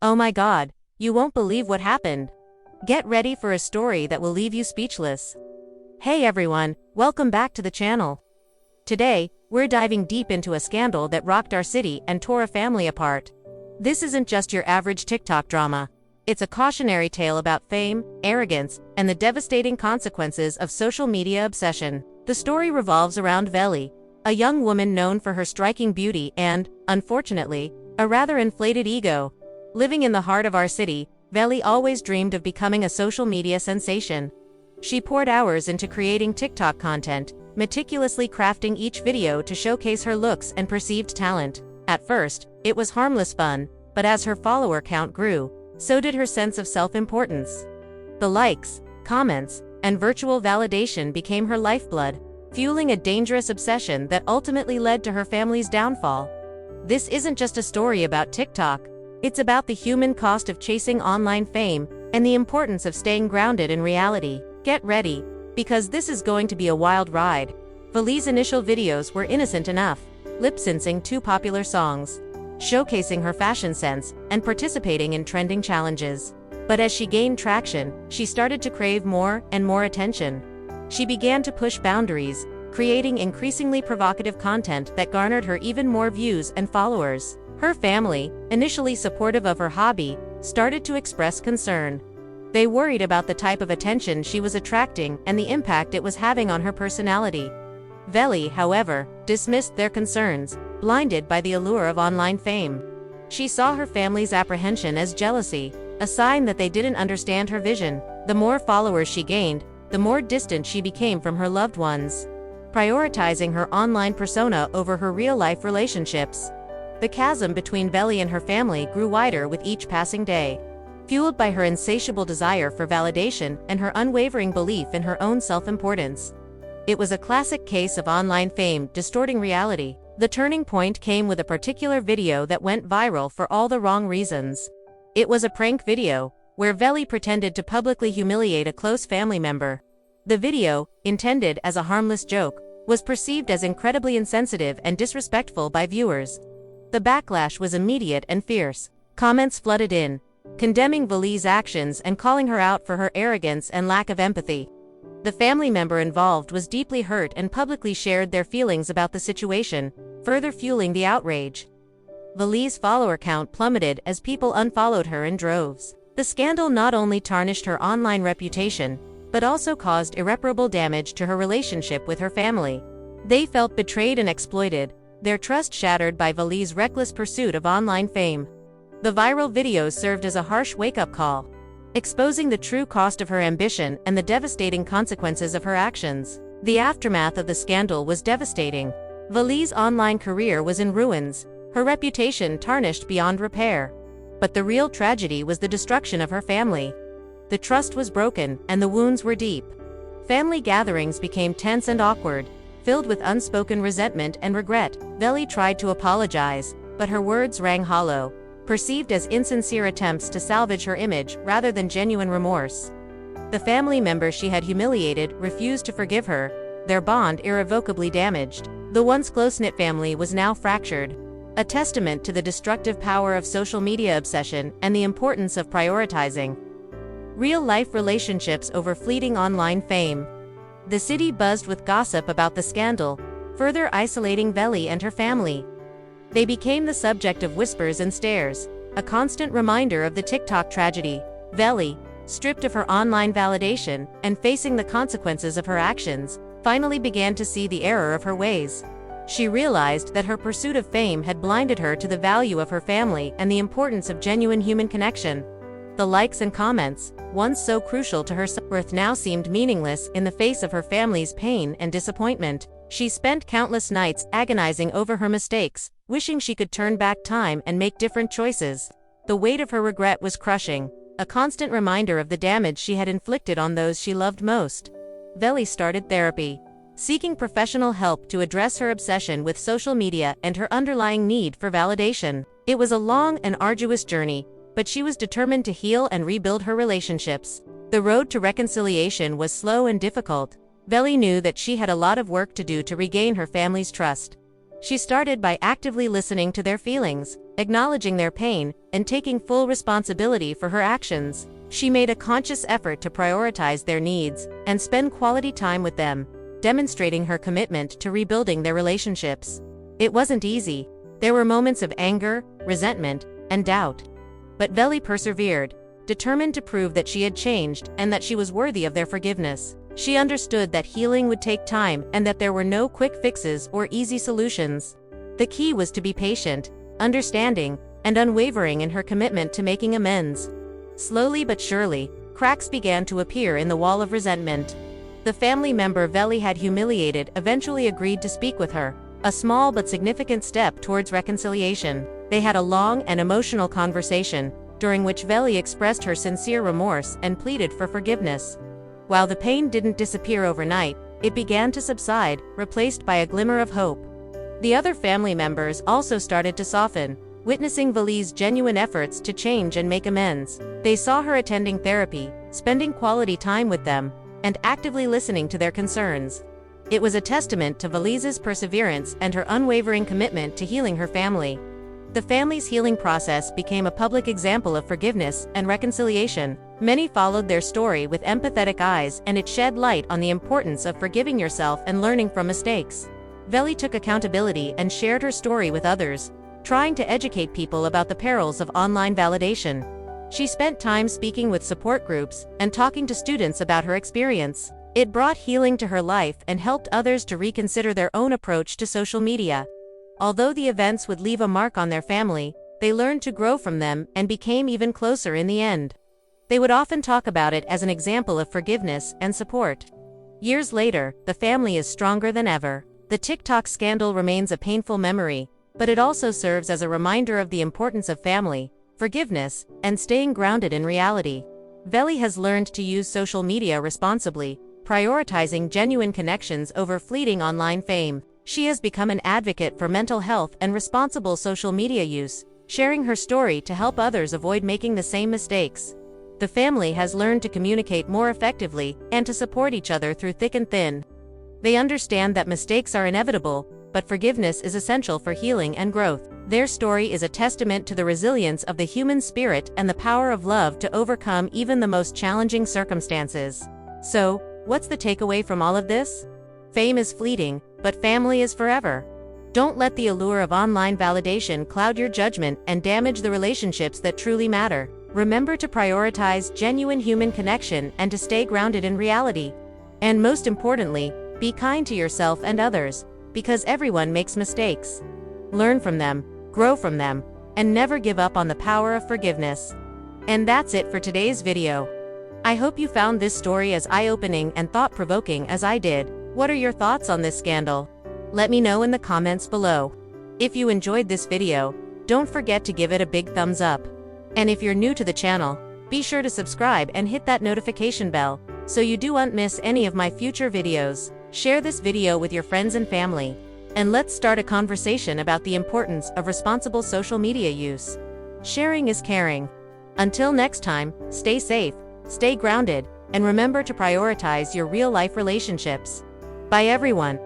Oh my god, you won't believe what happened. Get ready for a story that will leave you speechless. Hey everyone, welcome back to the channel. Today, we're diving deep into a scandal that rocked our city and tore a family apart. This isn't just your average TikTok drama. It's a cautionary tale about fame, arrogance, and the devastating consequences of social media obsession. The story revolves around Vely, a young woman known for her striking beauty and, unfortunately, a rather inflated ego. Living in the heart of our city, Vely always dreamed of becoming a social media sensation. She poured hours into creating TikTok content, meticulously crafting each video to showcase her looks and perceived talent. At first, it was harmless fun, but as her follower count grew, so did her sense of self-importance. The likes, comments, and virtual validation became her lifeblood, fueling a dangerous obsession that ultimately led to her family's downfall. This isn't just a story about TikTok. It's about the human cost of chasing online fame and the importance of staying grounded in reality. Get ready, because this is going to be a wild ride. Vely's initial videos were innocent enough, lip-syncing two popular songs, showcasing her fashion sense, and participating in trending challenges. But as she gained traction, she started to crave more and more attention. She began to push boundaries, creating increasingly provocative content that garnered her even more views and followers. Her family, initially supportive of her hobby, started to express concern. They worried about the type of attention she was attracting and the impact it was having on her personality. Vely, however, dismissed their concerns, blinded by the allure of online fame. She saw her family's apprehension as jealousy, a sign that they didn't understand her vision. The more followers she gained, the more distant she became from her loved ones, prioritizing her online persona over her real-life relationships. The chasm between Vely and her family grew wider with each passing day, fueled by her insatiable desire for validation and her unwavering belief in her own self-importance. It was a classic case of online fame distorting reality. The turning point came with a particular video that went viral for all the wrong reasons. It was a prank video, where Vely pretended to publicly humiliate a close family member. The video, intended as a harmless joke, was perceived as incredibly insensitive and disrespectful by viewers. The backlash was immediate and fierce. Comments flooded in, condemning Vely's actions and calling her out for her arrogance and lack of empathy. The family member involved was deeply hurt and publicly shared their feelings about the situation, further fueling the outrage. Vely's follower count plummeted as people unfollowed her in droves. The scandal not only tarnished her online reputation, but also caused irreparable damage to her relationship with her family. They felt betrayed and exploited, their trust shattered by Vely's reckless pursuit of online fame. The viral videos served as a harsh wake-up call, exposing the true cost of her ambition and the devastating consequences of her actions. The aftermath of the scandal was devastating. Vely's online career was in ruins, her reputation tarnished beyond repair. But the real tragedy was the destruction of her family. The trust was broken, and the wounds were deep. Family gatherings became tense and awkward, filled with unspoken resentment and regret. Vely tried to apologize, but her words rang hollow, perceived as insincere attempts to salvage her image rather than genuine remorse. The family members she had humiliated refused to forgive her, their bond irrevocably damaged. The once close-knit family was now fractured, a testament to the destructive power of social media obsession and the importance of prioritizing real-life relationships over fleeting online fame. The city buzzed with gossip about the scandal, further isolating Vely and her family. They became the subject of whispers and stares, a constant reminder of the TikTok tragedy. Vely, stripped of her online validation and facing the consequences of her actions, finally began to see the error of her ways. She realized that her pursuit of fame had blinded her to the value of her family and the importance of genuine human connection. The likes and comments, once so crucial to her self-worth, now seemed meaningless in the face of her family's pain and disappointment. She spent countless nights agonizing over her mistakes, wishing she could turn back time and make different choices. The weight of her regret was crushing, a constant reminder of the damage she had inflicted on those she loved most. Vely started therapy, seeking professional help to address her obsession with social media and her underlying need for validation. It was a long and arduous journey, but she was determined to heal and rebuild her relationships. The road to reconciliation was slow and difficult. Vely knew that she had a lot of work to do to regain her family's trust. She started by actively listening to their feelings, acknowledging their pain, and taking full responsibility for her actions. She made a conscious effort to prioritize their needs and spend quality time with them, demonstrating her commitment to rebuilding their relationships. It wasn't easy. There were moments of anger, resentment, and doubt. But Vely persevered, determined to prove that she had changed and that she was worthy of their forgiveness. She understood that healing would take time and that there were no quick fixes or easy solutions. The key was to be patient, understanding, and unwavering in her commitment to making amends. Slowly but surely, cracks began to appear in the wall of resentment. The family member Vely had humiliated eventually agreed to speak with her, a small but significant step towards reconciliation. They had a long and emotional conversation, during which Vely expressed her sincere remorse and pleaded for forgiveness. While the pain didn't disappear overnight, it began to subside, replaced by a glimmer of hope. The other family members also started to soften, witnessing Vely's genuine efforts to change and make amends. They saw her attending therapy, spending quality time with them, and actively listening to their concerns. It was a testament to Vely's perseverance and her unwavering commitment to healing her family. The family's healing process became a public example of forgiveness and reconciliation. Many followed their story with empathetic eyes, and it shed light on the importance of forgiving yourself and learning from mistakes. Vely took accountability and shared her story with others, trying to educate people about the perils of online validation. She spent time speaking with support groups and talking to students about her experience. It brought healing to her life and helped others to reconsider their own approach to social media. Although the events would leave a mark on their family, they learned to grow from them and became even closer in the end. They would often talk about it as an example of forgiveness and support. Years later, the family is stronger than ever. The TikTok scandal remains a painful memory, but it also serves as a reminder of the importance of family, forgiveness, and staying grounded in reality. Vely has learned to use social media responsibly, prioritizing genuine connections over fleeting online fame. She has become an advocate for mental health and responsible social media use, sharing her story to help others avoid making the same mistakes. The family has learned to communicate more effectively and to support each other through thick and thin. They understand that mistakes are inevitable, but forgiveness is essential for healing and growth. Their story is a testament to the resilience of the human spirit and the power of love to overcome even the most challenging circumstances. So, what's the takeaway from all of this? Fame is fleeting, but family is forever. Don't let the allure of online validation cloud your judgment and damage the relationships that truly matter. Remember to prioritize genuine human connection and to stay grounded in reality. And most importantly, be kind to yourself and others, because everyone makes mistakes. Learn from them, grow from them, and never give up on the power of forgiveness. And that's it for today's video. I hope you found this story as eye-opening and thought-provoking as I did. What are your thoughts on this scandal? Let me know in the comments below. If you enjoyed this video, don't forget to give it a big thumbs up. And if you're new to the channel, be sure to subscribe and hit that notification bell, so you don't miss any of my future videos. Share this video with your friends and family. And let's start a conversation about the importance of responsible social media use. Sharing is caring. Until next time, stay safe, stay grounded, and remember to prioritize your real-life relationships. Bye everyone.